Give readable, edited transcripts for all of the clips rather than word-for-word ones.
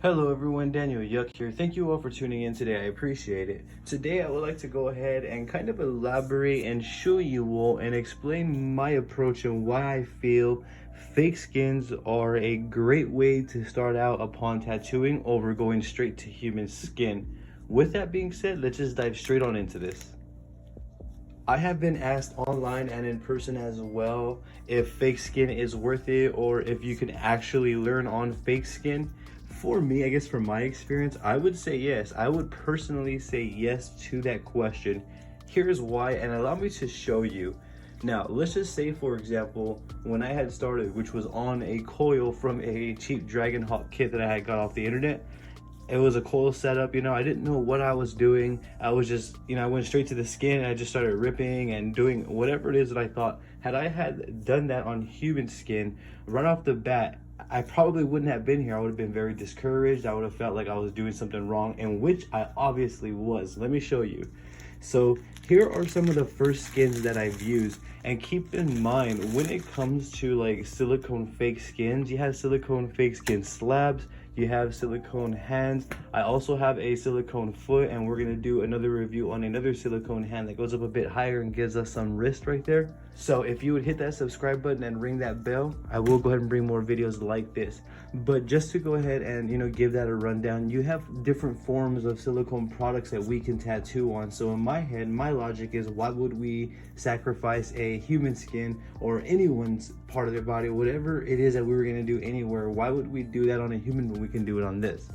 Hello everyone, Daniel Yuck here. Thank you all for tuning in today. I appreciate it. Today I would like to go ahead and kind of elaborate and show you all and explain my approach and why I feel fake skins are a great way to start out upon tattooing over going straight to human skin. With that being said, let's just dive straight on into this. I have been asked online and in person as well if fake skin is worth it or if you can actually learn on fake skin. For me, I guess from my experience, I would say yes. I would personally say yes to that question. Here's why, and allow me to show you. Now, let's just say, for example, when I had started, which was on a coil from a cheap Dragon Hawk kit that I had got off the internet. It was a coil setup, I didn't know what I was doing. I was just, I went straight to the skin and I just started ripping and doing whatever it is that I thought. Had I had done that on human skin right off the bat, I probably wouldn't have been here. I would have been very discouraged. I would have felt like I was doing something wrong, and which I obviously was. Let me show you. So here are some of the first skins that I've used, and keep in mind when it comes to like silicone fake skins, you have silicone fake skin slabs, you have silicone hands. I also have a silicone foot, and we're gonna do another review on another silicone hand that goes up a bit higher and gives us some wrist right there. So if you would hit that subscribe button and ring that bell, I will go ahead and bring more videos like this. But just to go ahead and give that a rundown, you have different forms of silicone products that we can tattoo on. So in my head, my logic is, why would we sacrifice a human skin or anyone's part of their body, whatever it is that we were going to do anywhere? Why would we do that on a human when we can do it on this?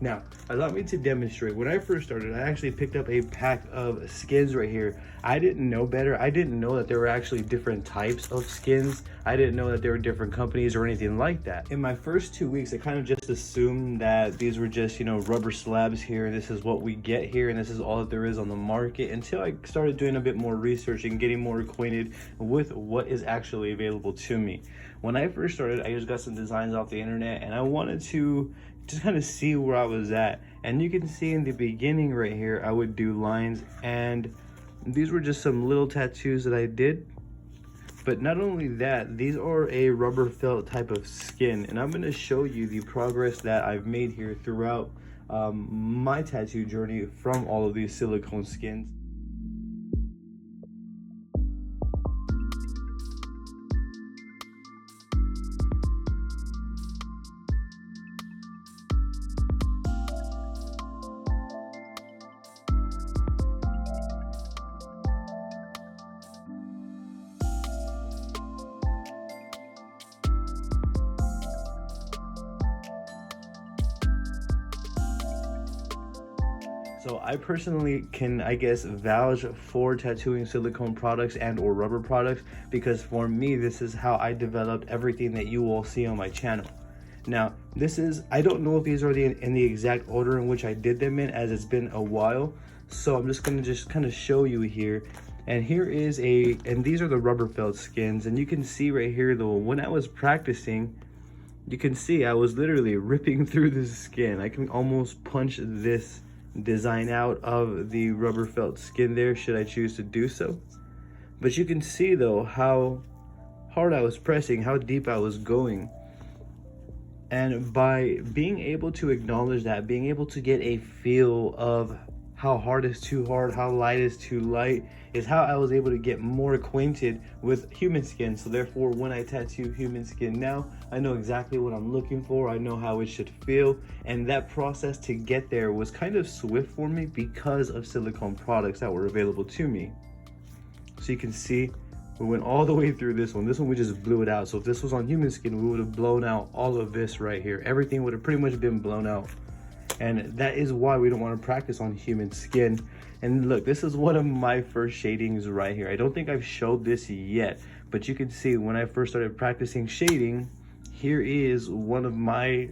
Now, allow me to demonstrate. When I first started, I actually picked up a pack of skins right here. I didn't know better. I didn't know that there were actually different types of skins. I didn't know that there were different companies or anything like that. In my first 2 weeks, I kind of just assumed that these were just, rubber slabs here. This is what we get here, and this is all that there is on the market, until I started doing a bit more research and getting more acquainted with what is actually available to me. When I first started, I just got some designs off the internet, and I wanted to just kind of see where I was at. And you can see in the beginning right here, I would do lines, and these were just some little tattoos that I did. But not only that, these are a rubber felt type of skin, and I'm going to show you the progress that I've made here throughout my tattoo journey from all of these silicone skins. So I personally can, I guess, vouch for tattooing silicone products and or rubber products, because for me, this is how I developed everything that you all see on my channel. Now, I don't know if these are in the exact order in which I did them in, as it's been a while. So I'm just gonna kind of show you here. And and these are the rubber felt skins. And you can see right here though, when I was practicing, you can see I was literally ripping through the skin. I can almost punch this design out of the rubber felt skin there, should I choose to do so. But you can see though how hard I was pressing, how deep I was going. And by being able to acknowledge that, being able to get a feel of how hard is too hard, how light is too light, is how I was able to get more acquainted with human skin. So therefore, when I tattoo human skin now, I know exactly what I'm looking for. I know how it should feel. And that process to get there was kind of swift for me because of silicone products that were available to me. So you can see, we went all the way through this one. This one, we just blew it out. So if this was on human skin, we would have blown out all of this right here. Everything would have pretty much been blown out. And that is why we don't want to practice on human skin. And look, this is one of my first shadings right here. I don't think I've showed this yet, but you can see when I first started practicing shading, here is one of my,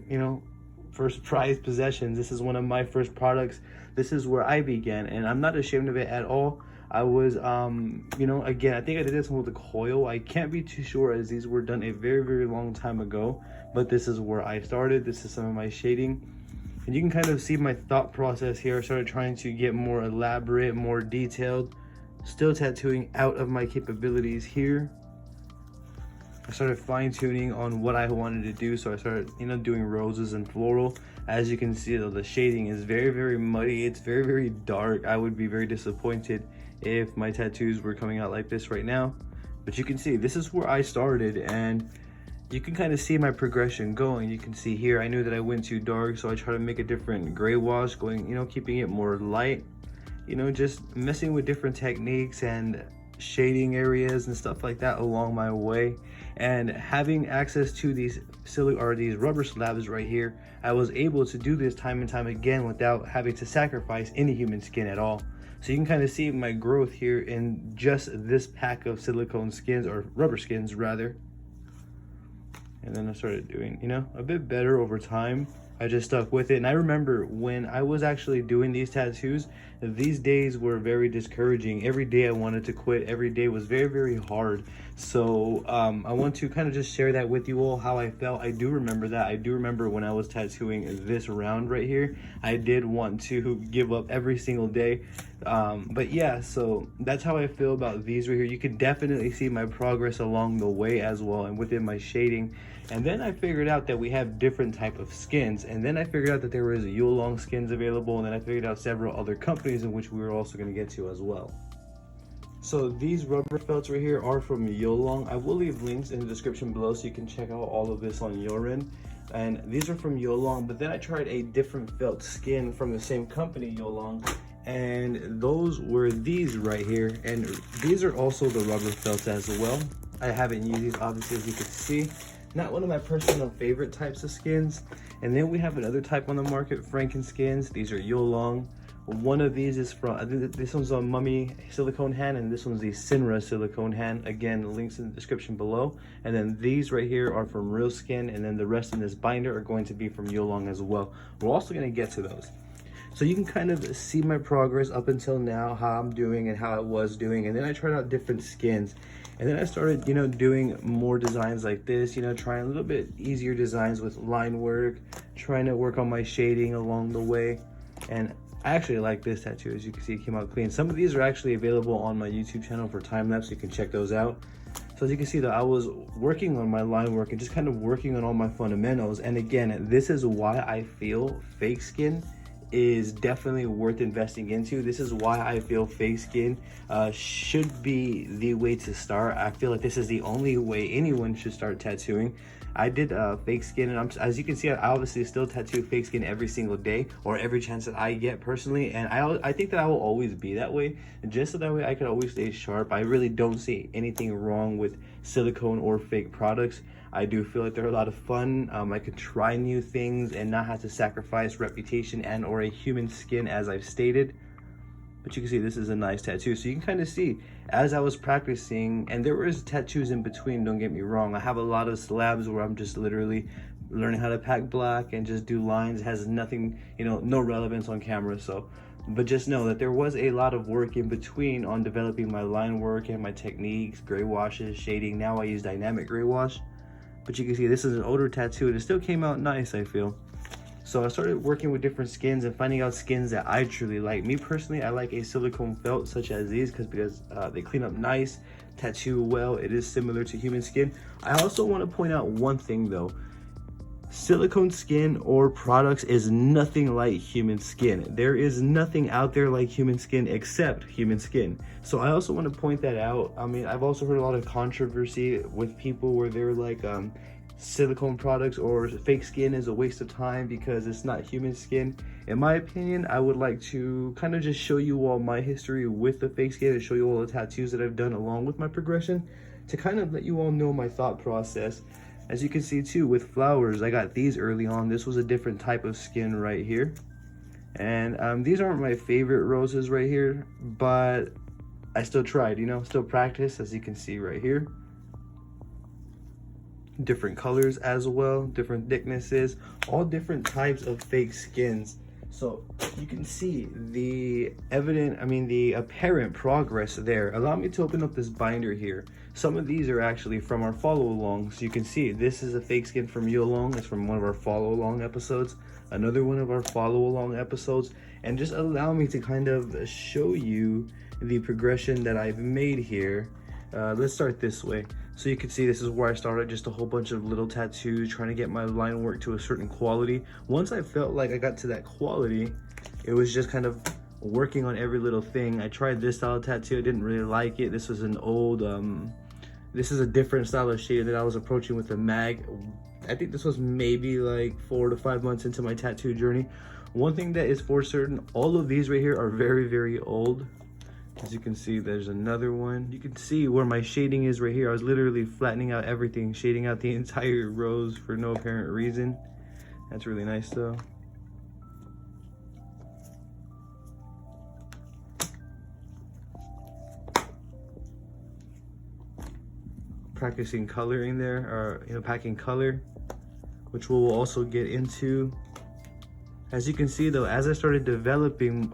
first prized possessions. This is one of my first products. This is where I began, and I'm not ashamed of it at all. I was, again, I think I did this one with a coil. I can't be too sure, as these were done a very, very long time ago, but this is where I started. This is some of my shading. And you can kind of see my thought process here. I started trying to get more elaborate, more detailed, still tattooing out of my capabilities here. I started fine-tuning on what I wanted to do. So I started, you know, doing roses and floral. As you can see though, the shading is very, very muddy. It's very, very dark. I would be very disappointed if my tattoos were coming out like this right now. But you can see this is where I started, and you can kind of see my progression going. You can see here, I knew that I went too dark, so I tried to make a different gray wash, going, you know, keeping it more light, you know, just messing with different techniques and shading areas and stuff like that along my way. And having access to these these rubber slabs right here, I was able to do this time and time again without having to sacrifice any human skin at all. So you can kind of see my growth here in just this pack of silicone skins, or rubber skins rather. And then I started doing, you know, a bit better over time. I just stuck with it. And I remember when I was actually doing these tattoos, these days were very discouraging. Every day I wanted to quit. Every day was very, very hard. So I want to kind of just share that with you all, how I felt. I do remember that. I do remember when I was tattooing this round right here, I did want to give up every single day. But yeah, so that's how I feel about these right here. You can definitely see my progress along the way as well, and within my shading. And then I figured out that we have different type of skins, and then I figured out that there was Yulong skins available, and then I figured out several other companies in which we were also going to get to as well. So these rubber felts right here are from Yulong. I will leave links in the description below so you can check out all of this on your end. And these are from Yulong, but then I tried a different felt skin from the same company, Yulong, and those were these right here. And these are also the rubber felts as well. I haven't used these, obviously, as you can see. Not one of my personal favorite types of skins. And then we have another type on the market, Franken skins. These are Yulong. One of these is from, I think this one's a Mummy silicone hand, and this one's the Sinra silicone hand. Again, links in the description below. And then these right here are from Real Skin, and then the rest in this binder are going to be from Yulong as well. We're also going to get to those. So you can kind of see my progress up until now, how I'm doing and how I was doing. And then I tried out different skins. And then I started, you know, doing more designs like this, you know, trying a little bit easier designs with line work, trying to work on my shading along the way. And I actually like this tattoo. As you can see, it came out clean. Some of these are actually available on my YouTube channel for time lapse, so you can check those out. So as you can see, that I was working on my line work and just kind of working on all my fundamentals. And again, this is why I feel fake skin is definitely worth investing into. This is why I feel fake skin should be the way to start. I feel like this is the only way anyone should start tattooing. I did fake skin, and as you can see, I obviously still tattoo fake skin every single day, or every chance that I get personally. And I think that I will always be that way, just so that way I can always stay sharp. I really don't see anything wrong with silicone or fake products. I do feel like they're a lot of fun. I could try new things and not have to sacrifice reputation and or a human skin, as I've stated. But you can see this is a nice tattoo. So you can kind of see as I was practicing, and there was tattoos in between, don't get me wrong. I have a lot of slabs where I'm just literally learning how to pack black and just do lines. It has nothing, you know, no relevance on camera. So, but just know that there was a lot of work in between on developing my line work and my techniques, gray washes, shading. Now I use dynamic gray wash. But you can see this is an older tattoo, and it still came out nice, I feel. So I started working with different skins and finding out skins that I truly like. Me personally, I like a silicone felt such as these because they clean up nice, tattoo well. It is similar to human skin. I also want to point out one thing though. Silicone skin or products is nothing like human skin. There is nothing out there like human skin except human skin. So I also want to point that out. I mean, I've also heard a lot of controversy with people where they're like, silicone products or fake skin is a waste of time because it's not human skin. In my opinion, I would like to kind of just show you all my history with the fake skin and show you all the tattoos that I've done along with my progression, to kind of let you all know my thought process. As you can see too, with flowers, I got these early on. This was a different type of skin right here. And these aren't my favorite roses right here, but I still tried, you know, still practiced, as you can see right here. Different colors as well, different thicknesses, all different types of fake skins. So you can see the the apparent progress there. Allow me to open up this binder here. Some of these are actually from our follow along. So you can see this is a fake skin from Yulong. It's from one of our follow along episodes. Another one of our follow along episodes. And just allow me to kind of show you the progression that I've made here. Let's start this way. So you can see this is where I started, just a whole bunch of little tattoos, trying to get my line work to a certain quality. Once I felt like I got to that quality, it was just kind of working on every little thing. I tried this style of tattoo, I didn't really like it. This was an old, this is a different style of shading that I was approaching with a mag. I think this was maybe like 4 to 5 months into my tattoo journey. One thing that is for certain, all of these right here are very, very old. As you can see, there's another one. You can see where my shading is right here. I was literally flattening out everything, shading out the entire rows for no apparent reason. That's really nice though. Practicing coloring there, or packing color, which we'll also get into. As you can see though, as I started developing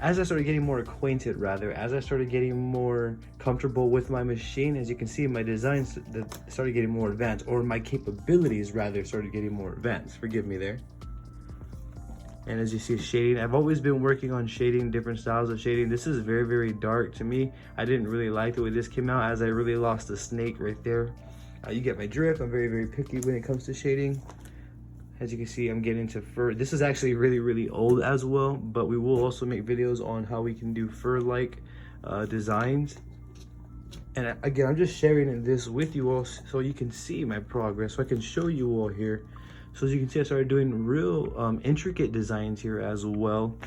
as I started getting more acquainted, as I started getting more comfortable with my machine, as you can see, my designs started getting more advanced, or my capabilities rather started getting more advanced. Forgive me there. And as you see, shading, I've always been working on shading, different styles of shading. This is very, very dark to me. I didn't really like the way this came out, as I really lost the snake right there. You get my drift. I'm very, very picky when it comes to shading. As you can see, I'm getting into fur. This is actually really, really old as well, but we will also make videos on how we can do fur-like designs. And again, I'm just sharing this with you all so you can see my progress, so I can show you all here. So as you can see, I started doing real intricate designs here as well.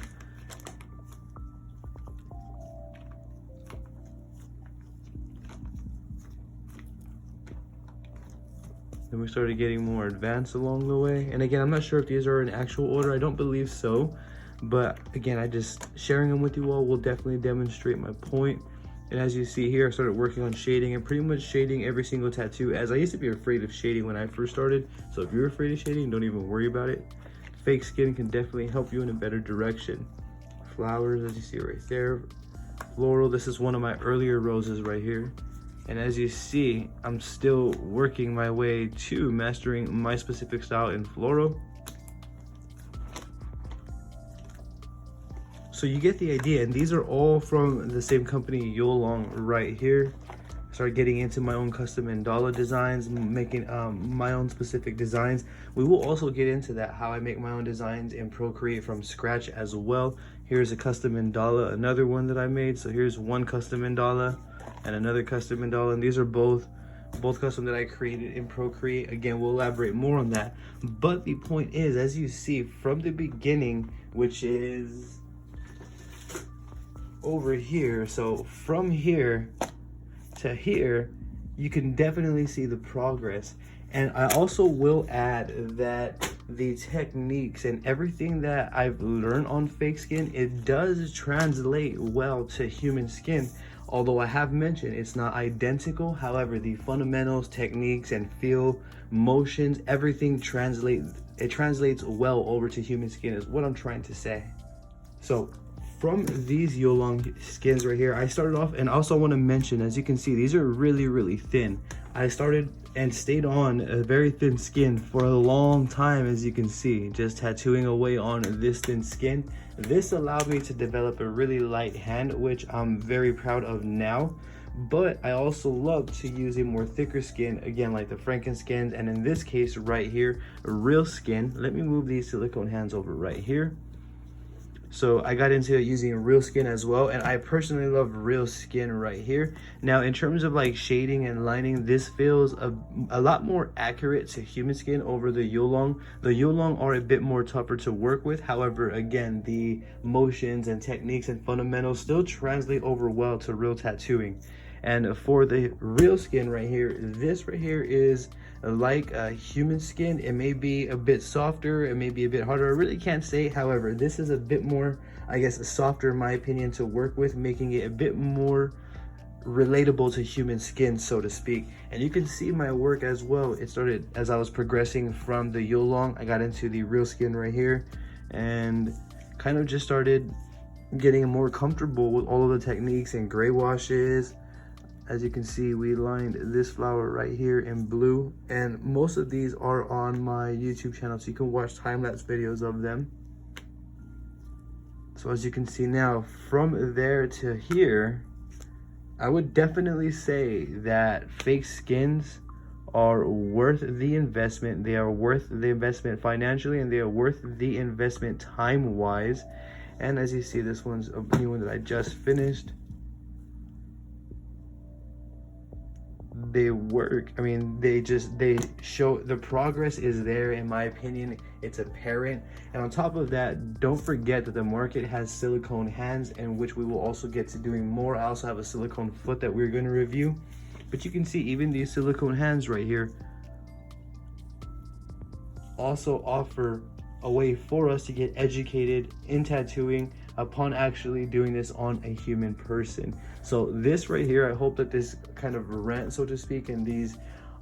Then we started getting more advanced along the way. And again, I'm not sure if these are in actual order. I don't believe so. But again, I just sharing them with you all will definitely demonstrate my point. And as you see here, I started working on shading and pretty much shading every single tattoo, as I used to be afraid of shading when I first started. So if you're afraid of shading, don't even worry about it. Fake skin can definitely help you in a better direction. Flowers, as you see right there. Floral, this is one of my earlier roses right here. And as you see, I'm still working my way to mastering my specific style in floral. So you get the idea, and these are all from the same company, Yolong, right here. I started getting into my own custom mandala designs, making my own specific designs. We will also get into that, how I make my own designs in Procreate from scratch as well. Here's a custom mandala, another one that I made. So here's one custom mandala and another custom mandala, and these are both custom that I created in Procreate. Again, we'll elaborate more on that. But the point is, as you see from the beginning, which is over here, so from here to here, you can definitely see the progress. And I also will add that the techniques and everything that I've learned on fake skin, it does translate well to human skin. Although I have mentioned it's not identical, however, the fundamentals, techniques, and feel, motions, everything translates well over to human skin is what I'm trying to say. So from these Yolong skins right here, I started off, and also want to mention, as you can see, these are really, really thin. I started and stayed on a very thin skin for a long time, as you can see, just tattooing away on this thin skin. This allowed me to develop a really light hand, which I'm very proud of now. But I also love to use a more thicker skin, again, like the Frankenskins, and in this case right here, a real skin. Let me move these silicone hands over right here. So I got into using real skin as well, and I personally love real skin right here. Now in terms of like shading and lining, this feels a lot more accurate to human skin over the Yolong. The Yolong are a bit more tougher to work with. However, again, the motions and techniques and fundamentals still translate over well to real tattooing. And for the real skin right here, this right here is like a human skin. It may be a bit softer, it may be a bit harder, I really can't say. However, this is a bit more, I guess, softer in my opinion to work with, making it a bit more relatable to human skin, so to speak. And you can see my work as well. It started as I was progressing from the Yolong. I got into the real skin right here and kind of just started getting more comfortable with all of the techniques and gray washes. As you can see, we lined this flower right here in blue, and most of these are on my YouTube channel, so you can watch time-lapse videos of them. So as you can see now, from there to here, I would definitely say that fake skins are worth the investment. They are worth the investment financially, and they are worth the investment time-wise. And as you see, this one's a new one that I just finished. They work. I mean, they show the progress is there. In my opinion, it's apparent. And on top of that, don't forget that the market has silicone hands, and which we will also get to doing more. I also have a silicone foot that we're going to review, but you can see even these silicone hands right here also offer a way for us to get educated in tattooing upon actually doing this on a human person. So this right here, I hope that this kind of rant, so to speak, and these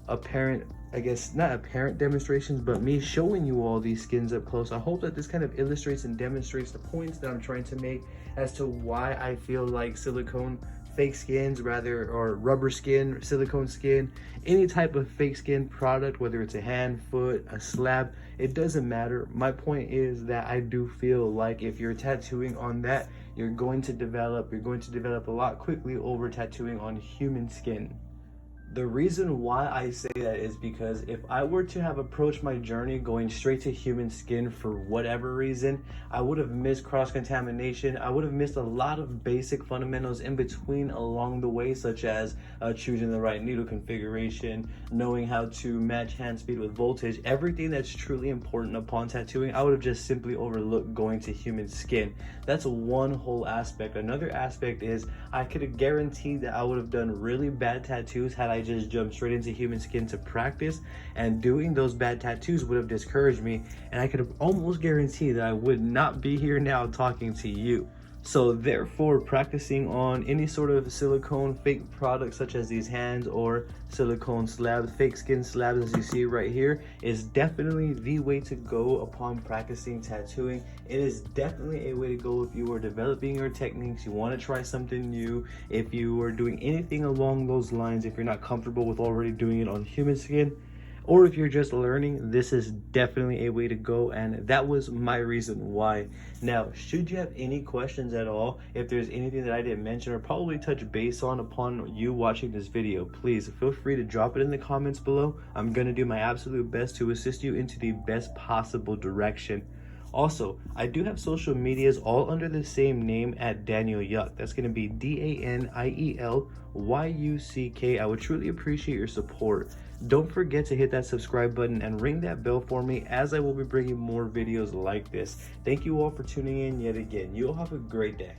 apparent, I guess not apparent demonstrations, but me showing you all these skins up close, I hope that this kind of illustrates and demonstrates the points that I'm trying to make as to why I feel like silicone fake skins or rubber skin, silicone skin, any type of fake skin product, whether it's a hand, foot, a slab, it doesn't matter. My point is that I do feel like if you're tattooing on that, you're going to develop a lot quickly over tattooing on human skin. The reason why I say that is because if I were to have approached my journey going straight to human skin for whatever reason, I would have missed cross-contamination. I would have missed a lot of basic fundamentals in between along the way, such as choosing the right needle configuration, knowing how to match hand speed with voltage, everything that's truly important upon tattooing. I would have just simply overlooked going to human skin. That's one whole aspect. Another aspect is I could have guaranteed that I would have done really bad tattoos had I just jumped straight into human skin to practice, and doing those bad tattoos would have discouraged me, and I could have almost guaranteed that I would not be here now talking to you. So therefore, practicing on any sort of silicone fake products such as these hands or silicone slabs, fake skin slabs as you see right here, is definitely the way to go upon practicing tattooing. It is definitely a way to go if you are developing your techniques, you want to try something new, if you are doing anything along those lines, if you're not comfortable with already doing it on human skin, or if you're just learning, this is definitely a way to go, and that was my reason why. Now, should you have any questions at all, if there's anything that I didn't mention or probably touch base on upon you watching this video, please feel free to drop it in the comments below. I'm gonna do my absolute best to assist you into the best possible direction. Also, I do have social medias all under the same name at Daniel Yuck. That's going to be DANIELYUCK. I would truly appreciate your support. Don't forget to hit that subscribe button and ring that bell for me, as I will be bringing more videos like this. Thank you all for tuning in yet again. You all have a great day.